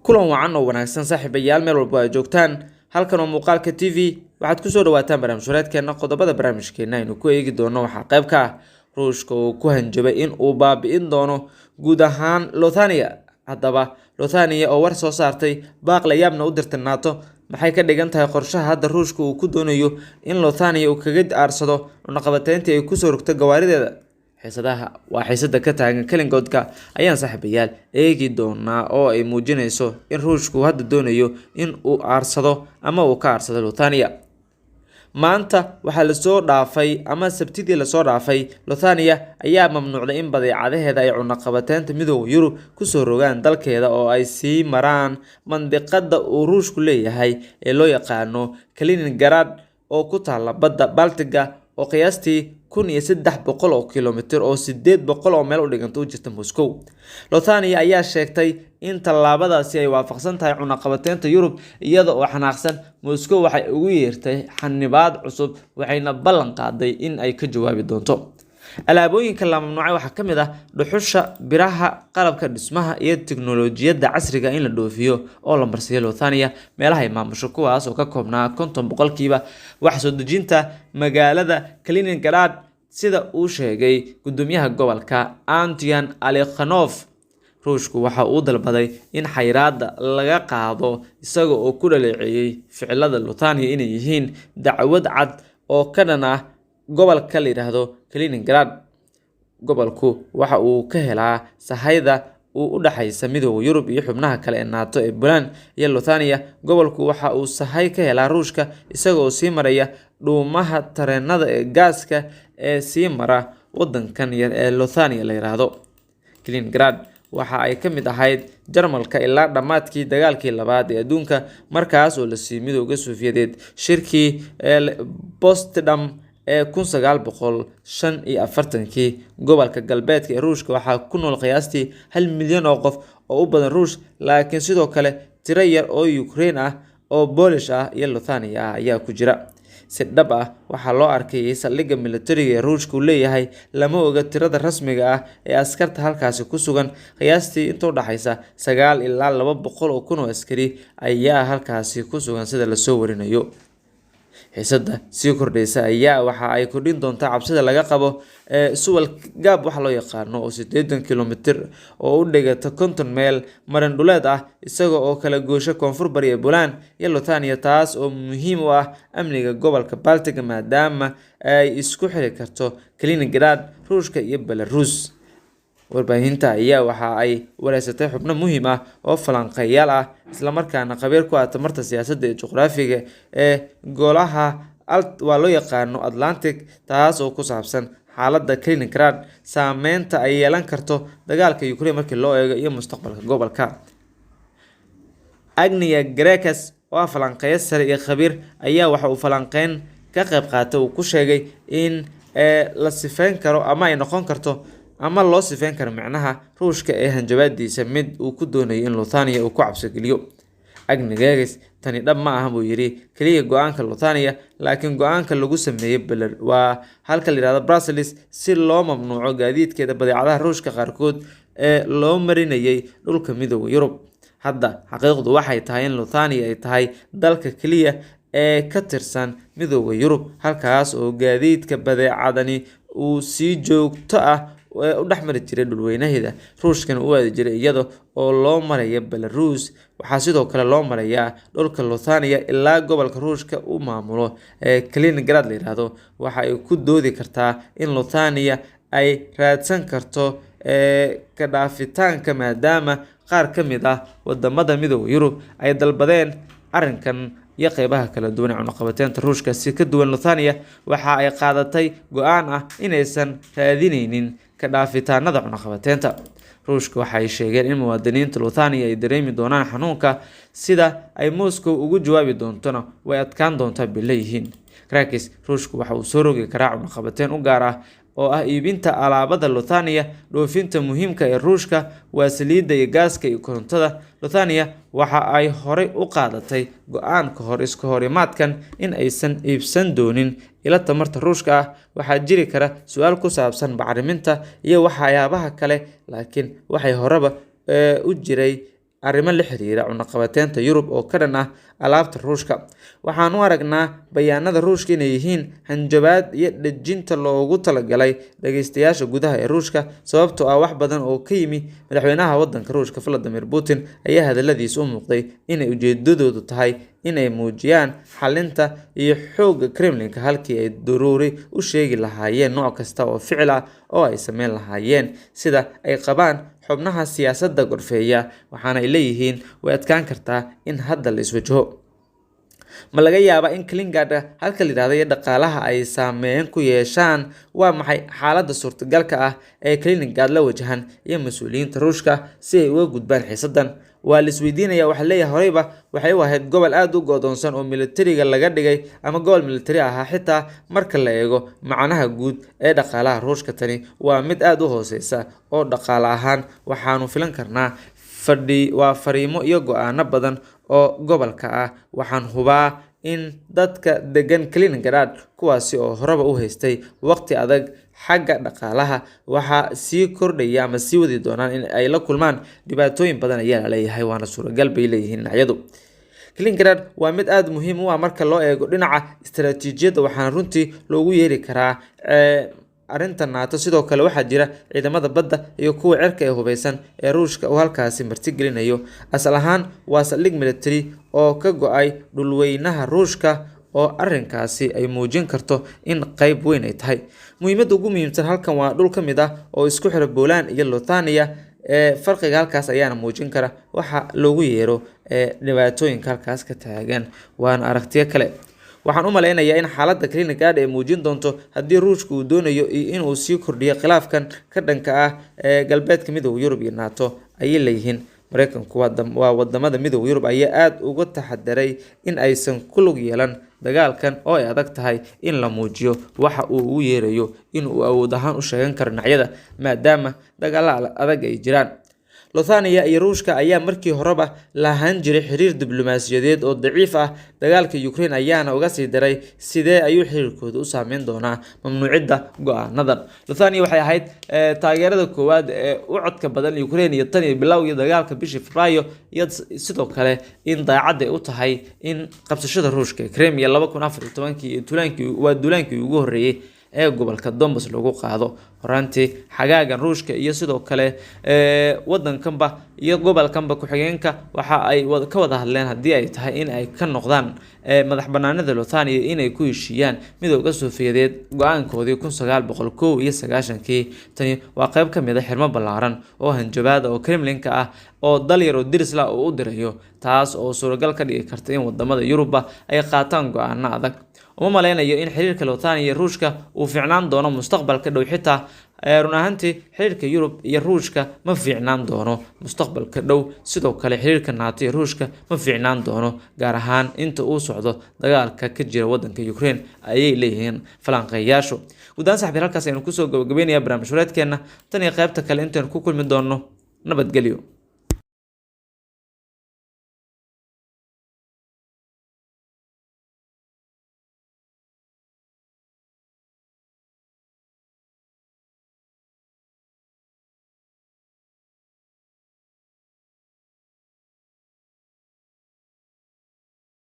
kulan wacan oo wanaagsan saaxiibayaal meel walba ay joogtaan halkan oo muuqaalka TV waxaad ku soo dhawaataan barnaamijkeena qodobada barnaamijkeena aynu ku eegi doono waxa qayb ka ah Ruushka oo ku hanjabay in uu baabi'in doono guud ahaan Lithuania. Haddaba Lithuania oo war soo saartay baaq la yaabna u dirtay NATO maxay ka dhigan tahay qorshaha hadda Ruushka uu ku doonayo in Lithuania uu kaga aarsado cunaqabatayntii ay ku soo rogtay gawaarideeda. xiisada ka taagan Kalingodka ayaan saaxiibayaal eegi doonaa oo ay muujinayso in Ruushku hadda doonayo in uu aarsado ama uu ka aarsado Lithuania. Maanta waxaa la soo dhaafay ama Sabtidii la soo dhaafay Lithuania ayaa mamnuucday in badeecadaheeda ay cunaqabataynta Midowga Yurub ku soo rogaan dalkeeda oo ay sii maraan mandiqada uu Ruushku leeyahay ee loo yaqaano Kaliningrad oo ku taala badda Baltiga oo qiyaastii 1300 kiiloomitir oo 800 oo meel u dhiganta u jirta Moscow. Lithuania ayaa sheegtay in tallaabadaasi ay waafaqsan tahay cunaqabataynta Yurub iyada oo xanaaqsan. Moscow waxay ugu yeertay xanibaad cusub waxayna ballan qaaday in ay ka jawaabi doonto. Alaabooyinka la mamnuucay waxaa ka mid ah dhuxusha, biraha, qalabka dhismaha iyo tiknoolajiyadda casriga in la dhoofiyo oo la marsiiyo Lithuania meelaha ay maamusho kuwaas oo ka koobnaa 50% wax soo dejinta magaalada Kaliningrad sida uu sheegay gudoomiyaha gobolka Anton Alekhanov. Ruushku waxa uu dalbaday in xayiraadda laga qaado isaga oo ku dhaleeceeyay ficilada Lithuania inay yihiin dacwad cad oo ka dhan ah gobolka la yiraahdo Kaliningrad. Gobolku waxa uu ka helaa sahayda u dhaxaysa Midowga Yurub iyo xubnaha kale ee NATO ee Poland iyo Lithuania. Gobolku waxa uu sahay ka helaa Ruushka isaga oo sii maraya dhuumaha tareenada ee gaaska ee sii mara wadankan yar ee Lithuania la yiraahdo. Kaliningrad waxa ay ka mid ahayd Jarmalka ilaa dhamaadkii dagaalkii labaad ee adduunka markaas oo la siiyay Midowga Sofiyeed shirkii Potsdam ee 1945. Gobolka galbeedka ee Ruushka waxaa ku nool qiyaastii 1 milyan oo qof oo u badan Ruush laakiin sidoo kale tiro yar oo Ukraine ah oo Polish ah iyo Lithuania ah ayaa ku jira. Si dhab ah waxaa loo arkay saldhigga militariga ee Ruushku leeyahay lama oga tirada rasmiga ah ee askarta halkaasi ku sugan. Qiyaastii inta u dhaxaysa 9 ilaa 200 oo kun oo askari ayaa halkaasi ku sugan sida la soo warinayo. Xiisada sii kordhaysa ayaa waxa ay kordhin doontaa cabsida laga qabo suwal gaab waxa loo yaqaano oo 80 kiiloomitir oo u dhigata 50 meel marin dhuleed ah isaga oo kala goosha koonfur bari ee Poland iyo Lithuania taas oo muhiim u ah amniga gobolka Baltiga maadaama ay isku xiri karto Kaliningrad, Ruushka iyo Belarus. Warbaahinta ayaa waxa ay wareysatay xubno muhiim ah oo falanqeeyaal ah isla markaana khabiir ku ah tamarta siyaasadda iyo juqraafiga ee golaha waa loo yaqaano Atlantic taas oo ku saabsan xaaladda Kaliningrad saameynta ay yeelan karto dagaalka Ukraine markii loo eego iyo mustaqbalka gobolka. Agniya Grekas oo falanqeeyo sare iyo khabiir ayaa waxa uu falanqeyn ka qayb qaatay uu ku sheegay in la sifeyn karo ama ay noqon karto ama loo sifeyn karo macnaha Ruushka ee hanjabaadiisa mid uu ku doonayo in Lithuania uu ku cabsi geliyo. Agnigegas tani dhab ma aha buu yiri kaliya go'aanka Lithuania laakiin go'aanka lagu sameeyay waa halka la yiraahdo Brussels si loo mamnuuco gaadiidkeeda badeecadaha Ruushka qaarkood ee loo marinayay dhulka Midowga Yurub. Hadda xaqiiqdu waxay tahay in Lithuania ay tahay dalka kaliya ee ka tirsan Midowga Yurub halkaas oo gaadiidka badeecadani uu si joogto ah u dhaxmari jiray dhulweynaheeda Ruushkana u aadi jiray iyada oo loo marayo Belarus. Waxaa sidoo kale loo marayaa dhulka Lithuania ilaa gobolka Ruushka uu maamulo ee Kaliningrad la yiraahdo. Waxa ay ku doodi kartaa in Lithuania ay raadsan karto ka dhaafitaanka maadaama qaar ka mid ah wadamada Midowga Yurub ay dalbadeen arrinkan iyo qaybaha kala duwan ee cunaqabataynta Ruushka. Si ka duwan Lithuania waxa ay qaadatay go'aan ah inaysan raadineynin ka dhaafitaanada cunaqabataynta. Ruushka waxa ay sheegeen in muwaadiniinta Lithuania ay dareemi doonaan xanuunka sida ay Moscow ugu jawaabi doontona way adkaan doontaa bileeyihiin. Krakis Ruushku waxa uu soo rogi karaa cunaqabatayn u gaar ah oo ah iibinta alaabada Lithuania. Dhoofinta muhiimka ee Ruushka waa saliidda iyo gaaska iyo korontada. Lithuania waxa ay horey u qaadatay go'aan ka hor iska horimaadkan in aysan iibsan doonin ila tamarta Ruushka ah. Waxaa jiri kara su'aal ku saabsan bacriminta iyo waxyaabaha kale laakiin waxay horeba u jiray arrimo la xiriira cunaqabateynta Yurub oo ka dhan ah alaabta Ruushka. Waxaan u aragnaa bayaanada Ruushka inay yihiin hanjabaad iyo dhejinta loogu talagalay dhageystayaasha gudaha ee Ruushka, sababtoo ah wax badan oo ka yimi madaxweynaha waddanka Ruushka Vladimir Putin ayaa hadaladiisa u muuqday inay ujeedadoodu tahay inay muujiyaan xalinta iyo xoogga Kremlin-ka halkii ay daruuri u sheegi lahaayeen nooc kasta oo ficil ah oo ay sameyn lahaayeen, sida ay qabaan xubnaha siyaasadda gorfeeya. Waxaana ay leeyihiin way adkaan kartaa in hadda la iswajaho. Ma laga yaabaa in Kaliningrad halka la yiraahdo iyo dhaqaalaha ay saameyn ku yeeshaan? Waa maxay xaaladda suurtagalka ah ee Kaliningrad la wajahan iyo mas'uuliyiinta Ruushka si ay uga gudbaan xiisadan? Waa la isweydiinaya. Waxa leeyahay horeyba waxay u ahayd gobol aad u go'doonsan oo militariga laga dhigay ama gobol militari ahaa. Xitaa marka la eego macnaha guud ee dhaqaalaha Ruushka, tani waa mid aad u hooseysa oo dhaqaale ahaan waxaanu filan karnaa fariimo iyo go'aano badan oo gobolka ah. Waxaan hubaa in dadka degan Kaliningrad, kuwaasi oo horeba u haystay waqti adag xagga dhaqaalaha, waxaa sii kordhaya ama sii wadi doonaan in ay la kulmaan dhibaatooyin badan ayaa la leeyahay, waana suuragal bay leeyihiin dhinacyadu. Kaliningrad waa mid aad muhiim u ah marka loo eego dhinaca istiraatiijiyadda, waxaana runtii loogu yeeri karaa arrinta NATO. Sidoo kale waxaa jira ciidamada badda iyo kuwa cirka ee hubeysan ee Ruushka oo halkaasi martigelinayo. Asal ahaan waa saldhig militari oo ka go'ay dhulweynaha Ruushka, oo arrinkaasi ay muujin karto in qayb weyn ay tahay. Muhiimadda ugu muhiimsan halkan waa dhul ka mid ah oo isku xira Poland iyo Lithuania. Farqiga halkaas ayaana muujin kara waxa loogu yeero dhibaatooyinka halkaas ka taagan. Waana aragtiyo kale. Waxaan u maleynayaa in xaaladda Kaliningrad ay muujin doonto haddii Ruushka uu doonayo inuu sii kordhiyo khilaafkan ka dhanka ah galbeedka Midowga Yurub iyo NATO, ayay leeyihiin. Mareykanku waa wadamada Midowga Yurub ayaa aad uga taxadaray in aysan ku lug yeelan dagaalkan oo ay adag tahay in la muujiyo waxa uu ugu yeerayo in uu awood ahaan u sheegan karo dhinacyada, maadaama dagaalo adag ay jiraan. Lithuania iyo Ruushka ayaa markii horeba lahaan jiray xiriir diblomaasiyadeed oo daciif ah. Dagaalka Ukraine ayaana uga sii daray sidee ayuu xiriirkooda u saameyn doonaa mamnuucidda go'aanadan. Lithuania waxay ahayd taageerada koowaad ee u codka badan Ukraine iyo tan iyo bilowgii dagaalka bishii Febraayo, iyo sidoo kale in daacad ay u tahay in qabsashada Ruushka ee Crimea 2014 iyo duulaankii ugu horreeyay ee gobolka Donbas lagu qaado horaantii xagaagan. Ruushka iyo sidoo kale wadankanba iyo gobolkanba ku-xigeenka waxa ay ka wada hadleen haddii ay tahay in ay ka noqdaan madax banaanida Lithuania inay ku heshiiyaan Midowga Sofiyeed go'aankoodii 1991. Tani waa qayb ka mid ah xirmo ballaaran oo hanjabaada oo Kremlin-ka ah oo dal yar oo diris la u dirayo, taas oo suuragal ka dhigi karta in wadamada Yurubba ay qaataan go'aano adag. Uma maleynayo in xiriirka Lithuania iyo Ruushka uu fiicnaan doono mustaqbalka dhow. Xitaa run ahaantii xiriirka Yurub iyo Ruushka ma fiicnaan doono mustaqbalka dhow. Sidoo kale xiriirka NATO iyo Ruushka ma fiicnaan doono, gaar ahaan inta uu socdo dagaalka ka jira wadanka Ukraine, ayay leeyihiin falanqeeyaashu. Guddaan saxbiir, halkaas aynu kusoo gabagabeynayaa barnaamij wareedkeena. Tan iyo qaybta kale intaan ku kulmi doono, nabadgelyo.